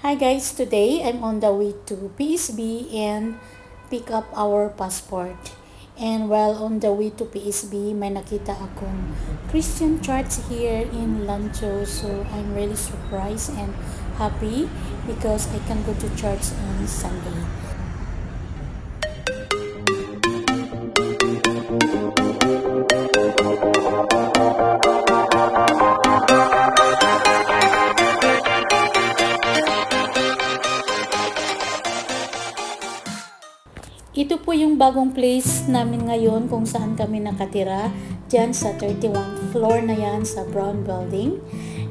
Hi guys, today I'm on the way to PSB and pick up our passport. And while on the way to PSB, may nakita akong Christian church here in Lancho. So I'm really surprised and happy because I can go to church on Sunday. Ito po yung bagong place namin ngayon kung saan kami nakatira. Diyan sa 31st floor na yan sa Brown Building.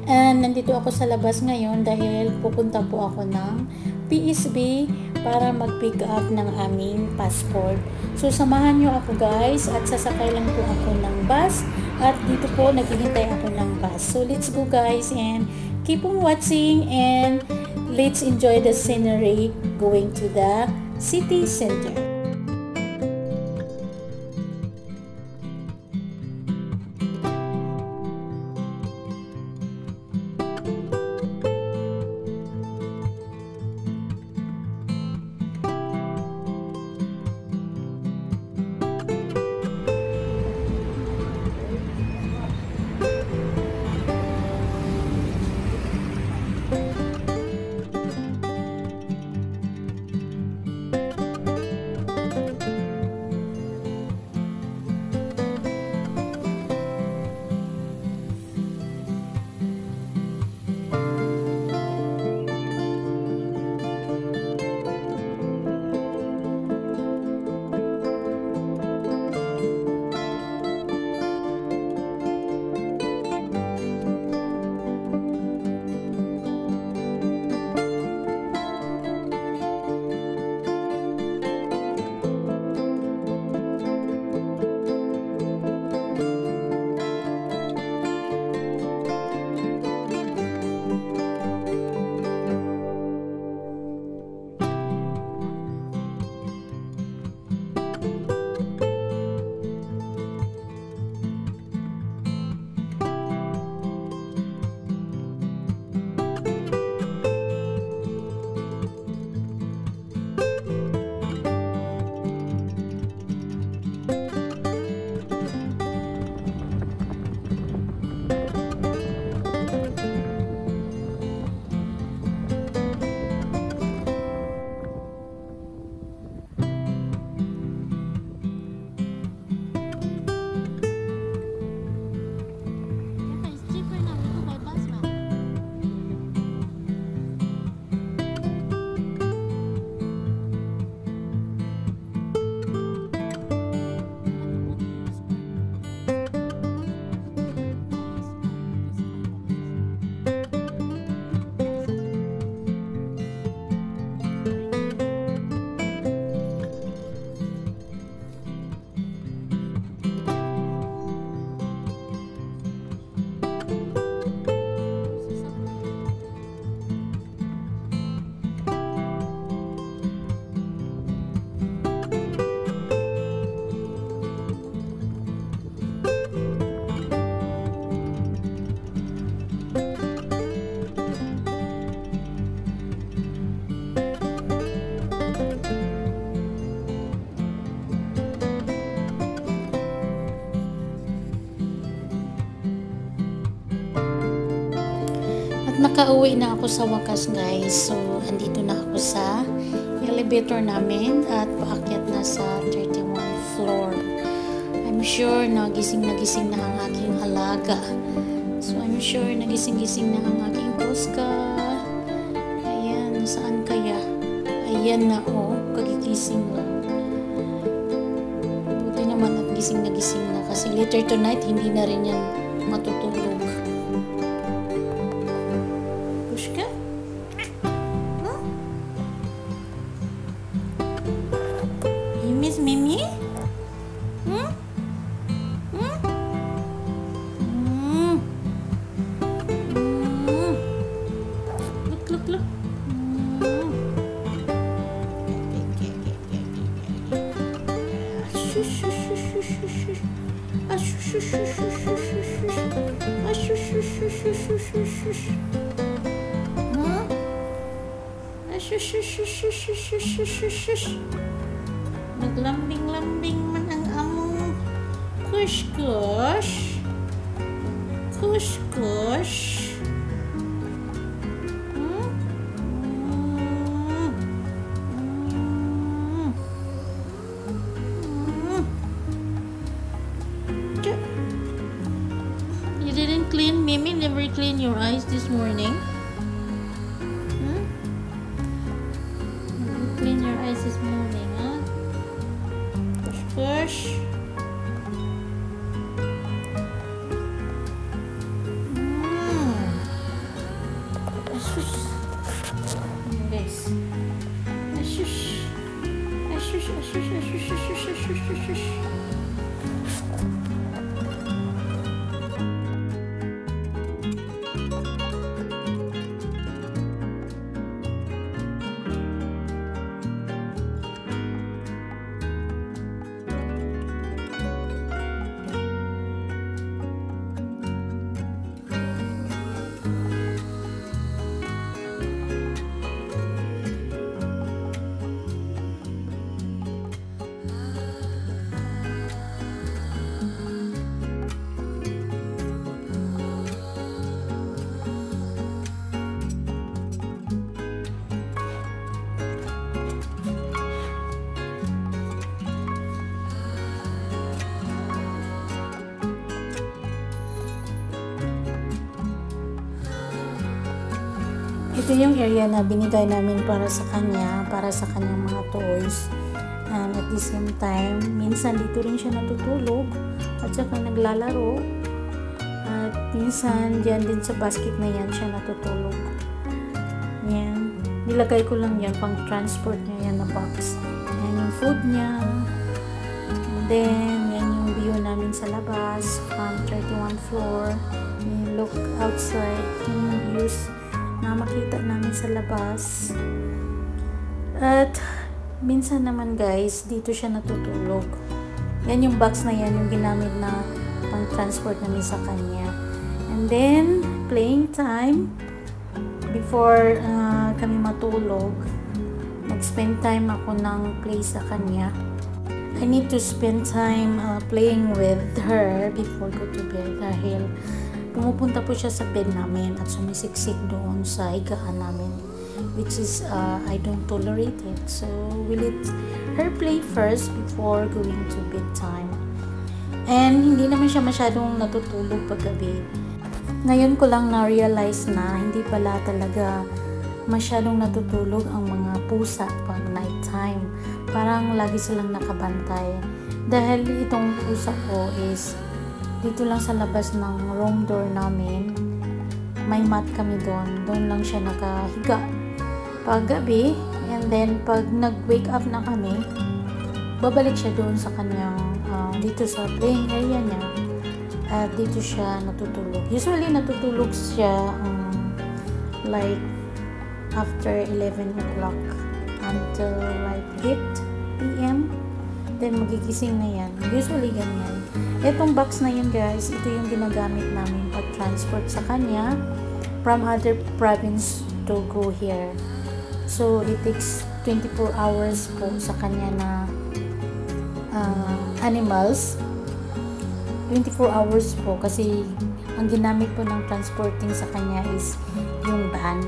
And nandito ako sa labas ngayon dahil pupunta po ako ng PSB para mag-pick up ng aming passport. So samahan nyo ako guys at sasakay lang po ako ng bus at dito po naghihintay ako ng bus. So let's go guys and keep on watching and let's enjoy the scenery going to the city center. Nakauwi na ako sa wakas guys. So, andito na ako sa elevator namin at paakyat na sa 31st floor. I'm sure nagising na ang aking alaga. So, I'm sure nagising na ang aking kuska. Ayan, saan kaya? Ayan na oh, kagigising na. Buti naman at gising na kasi later tonight hindi na rin yan matutulog. Miss Mimi? Hmm? Hmm? Hmm. Hmm. Look. Hmm. Shush. Shush, shush, shush, shush, shush, shush, shush. Naglambing-lambing man ang among kush-kush. Kush-kush. You didn't clean, Mimi never clean your eyes this morning? Clean your eyes this morning, huh? Push, push. Guys. Ashush. Ashush, ashush, ashush, ashush, ashush, ashush. Ito yung area na binigay namin para sa kanya, para sa kanyang mga toys. And at the same time, minsan dito rin siya natutulog at saka naglalaro. At minsan, dyan din sa basket na yan siya natutulog. Yan. Nilagay ko lang yan pang transport niya yan na box. Yan yung food niya. And then, yan yung view namin sa labas from 31 floor. You look outside, yung views na makita namin sa labas. At minsan naman guys, dito siya natutulog. Yan yung box na yan, yung ginamit na pang transport namin sa kanya. And then, playing time. Before kami matulog, nag-spend time ako ng play sa kanya. I need to spend time playing with her before go to bed dahil pumupunta po siya sa bed namin at sumisiksik doon sa higaan namin, which is I don't tolerate it. So we let her play first before going to bedtime. And hindi naman siya masyadong natutulog paggabi. Ngayon ko lang na-realize na hindi pala talaga masyadong natutulog ang mga pusa pag nighttime. Parang lagi silang nakabantay. Dahil itong pusa ko is dito lang sa labas ng room door namin, may mat kami doon. Doon lang siya nakahiga pag gabi. And then, pag nag-wake up na kami, babalik siya doon sa kanyang, dito sa playing area niya. At dito siya natutulog. Usually, natutulog siya like after 11 o'clock until like 8 p.m. Then, magigising na yan. Usually, ganyan. Itong box na yun guys, ito yung ginagamit namin pag-transport sa kanya from other province to go here. So, it takes 24 hours po sa kanya na animals. 24 hours po kasi ang ginamit po ng transporting sa kanya is yung van.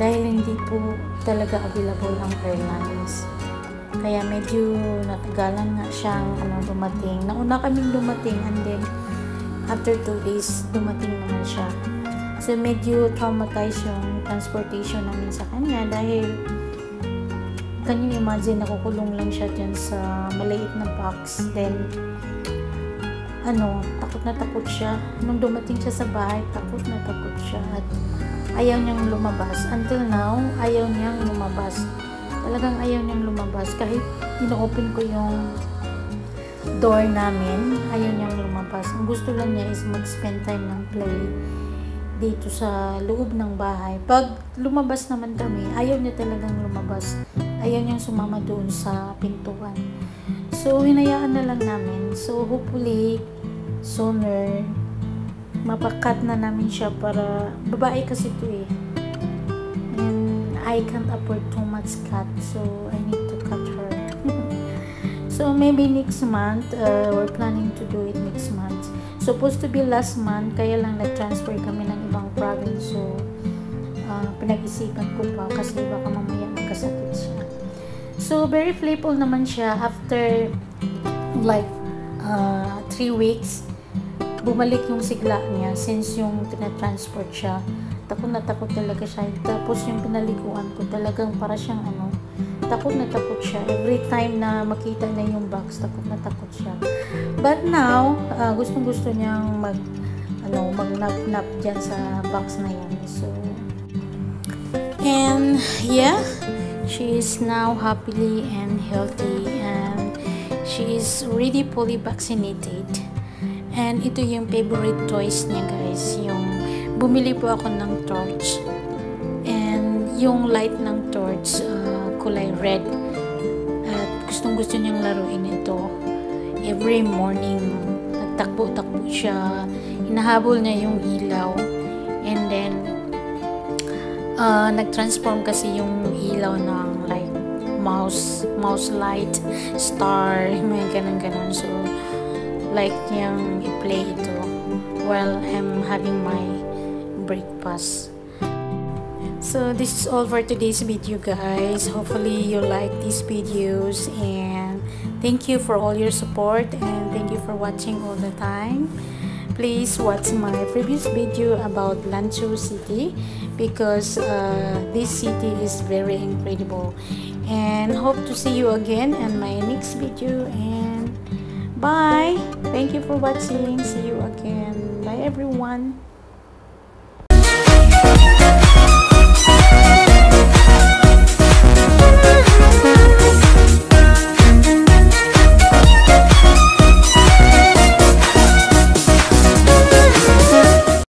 Dahil hindi po talaga available ang airlines. Kaya medyo natagalan nga siyang dumating. Nauna kaming dumating and then after 2 days dumating naman siya. So medyo traumatized yung transportation namin sa kanya dahil can you imagine nakukulong lang siya dyan sa maliit na box. Then takot na takot siya. Nung dumating siya sa bahay, takot na takot siya at ayaw niyang lumabas. Until now, ayaw niyang lumabas. Talagang ayaw niyang lumabas. Kahit ino-open ko yung door namin, ayaw niyang lumabas. Ang gusto lang niya is mag-spend time ng play dito sa loob ng bahay. Pag lumabas naman kami, ayaw niya talagang lumabas. Ayaw niyang sumama doon sa pintuan. So, hinayaan na lang namin. So, hopefully, sooner, mapakat na namin siya para, babae kasi ito eh. And I can't afford too much cut, so I need to cut her. So maybe next month, we're planning to do it next month. Supposed to be last month, kaya lang nag-transfer kami ng ibang province. So pinag-isipan ko pa kasi baka mamaya magkasakit siya. So very playful naman siya. After like 3 weeks, bumalik yung sigla niya since yung tinatransport siya. Takot na takot talaga siya. Tapos yung pinaliguan ko talagang para siyang takot na takot siya. Every time na makita na yung box, takot na takot siya. But now, gustong-gusto niyang mag-nap-nap dyan sa box na yan. So, and yeah, she is now happily and healthy, and she is really fully vaccinated. And ito yung favorite toys niya, guys. Yung bumili po ako ng torch, and yung light ng torch kulay red, at gustong-gusto niyang laruin ito. Every morning nagtakbo-takbo siya, hinahabol niya yung ilaw, and then nag-transform kasi yung ilaw ng like mouse light, star, may ganun-ganun. So like yung i-play ito while I'm having my breakfast. So this is all for today's video, guys. Hopefully you like these videos, and thank you for all your support, and thank you for watching all the time. Please watch my previous video about Lanzhou City, because this city is very incredible, and hope to see you again in my next video. And bye. Thank you for watching. See you again. Bye everyone.